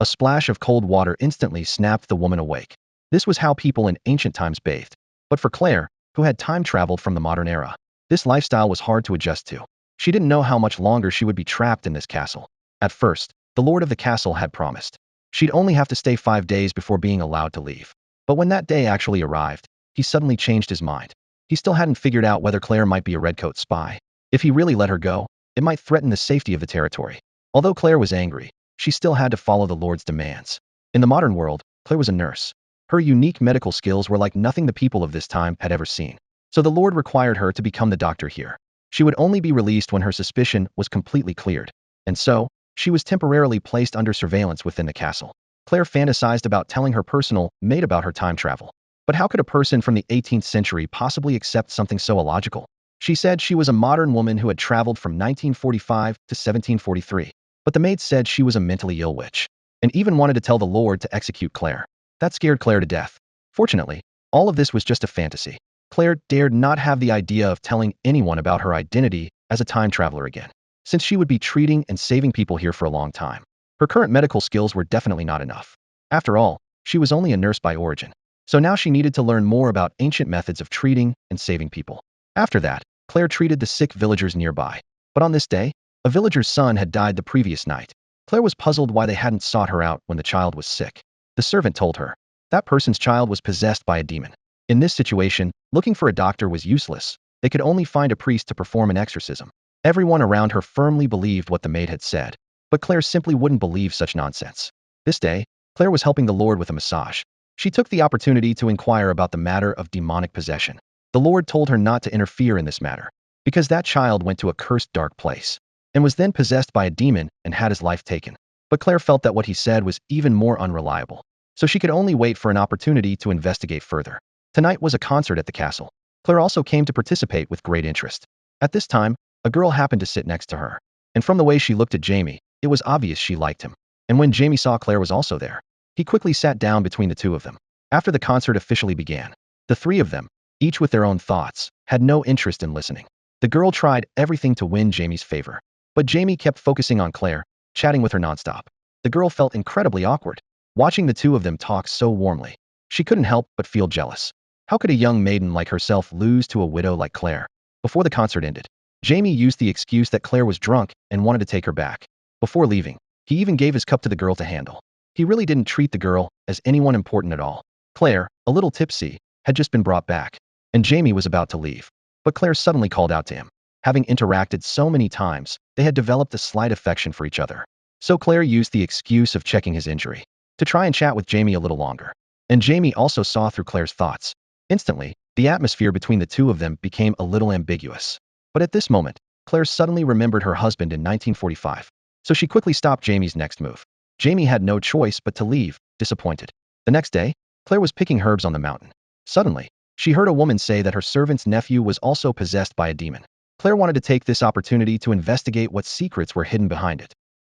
A splash of cold water instantly snapped the woman awake. This was how people in ancient times bathed. But for Claire, who had time traveled from the modern era, this lifestyle was hard to adjust to. She didn't know how much longer she would be trapped in this castle. At first, the lord of the castle had promised she'd only have to stay 5 days before being allowed to leave. But when that day actually arrived, he suddenly changed his mind. He still hadn't figured out whether Claire might be a redcoat spy. If he really let her go, it might threaten the safety of the territory. Although Claire was angry, she still had to follow the lord's demands. In the modern world, Claire was a nurse. Her unique medical skills were like nothing the people of this time had ever seen. So the lord required her to become the doctor here. She would only be released when her suspicion was completely cleared. And so, she was temporarily placed under surveillance within the castle. Claire fantasized about telling her personal mate about her time travel. But how could a person from the 18th century possibly accept something so illogical? She said she was a modern woman who had traveled from 1945 to 1743. But the maid said she was a mentally ill witch, and even wanted to tell the lord to execute Claire. That scared Claire to death. Fortunately, all of this was just a fantasy. Claire dared not have the idea of telling anyone about her identity as a time traveler again, since she would be treating and saving people here for a long time. Her current medical skills were definitely not enough. After all, she was only a nurse by origin. So now she needed to learn more about ancient methods of treating and saving people. After that, Claire treated the sick villagers nearby. But on this day, a villager's son had died the previous night. Claire was puzzled why they hadn't sought her out when the child was sick. The servant told her that person's child was possessed by a demon. In this situation, looking for a doctor was useless. They could only find a priest to perform an exorcism. Everyone around her firmly believed what the maid had said, but Claire simply wouldn't believe such nonsense. This day, Claire was helping the lord with a massage. She took the opportunity to inquire about the matter of demonic possession. The lord told her not to interfere in this matter, because that child went to a cursed dark place, and was then possessed by a demon and had his life taken. But Claire felt that what he said was even more unreliable, so she could only wait for an opportunity to investigate further. Tonight was a concert at the castle. Claire also came to participate with great interest. At this time, a girl happened to sit next to her, and from the way she looked at Jamie, it was obvious she liked him. And when Jamie saw Claire was also there, he quickly sat down between the two of them. After the concert officially began, the three of them, each with their own thoughts, had no interest in listening. The girl tried everything to win Jamie's favor, but Jamie kept focusing on Claire, chatting with her nonstop. The girl felt incredibly awkward, watching the two of them talk so warmly. She couldn't help but feel jealous. How could a young maiden like herself lose to a widow like Claire? Before the concert ended, Jamie used the excuse that Claire was drunk and wanted to take her back. Before leaving, he even gave his cup to the girl to handle. He really didn't treat the girl as anyone important at all. Claire, a little tipsy, had just been brought back, and Jamie was about to leave. But Claire suddenly called out to him. Having interacted so many times, they had developed a slight affection for each other. So Claire used the excuse of checking his injury to try and chat with Jamie a little longer. And Jamie also saw through Claire's thoughts. Instantly, the atmosphere between the two of them became a little ambiguous. But at this moment, Claire suddenly remembered her husband in 1945. So she quickly stopped Jamie's next move. Jamie had no choice but to leave, disappointed. The next day, Claire was picking herbs on the mountain. Suddenly, she heard a woman say that her servant's nephew was also possessed by a demon. Claire wanted to take this opportunity to investigate what secrets were hidden behind it.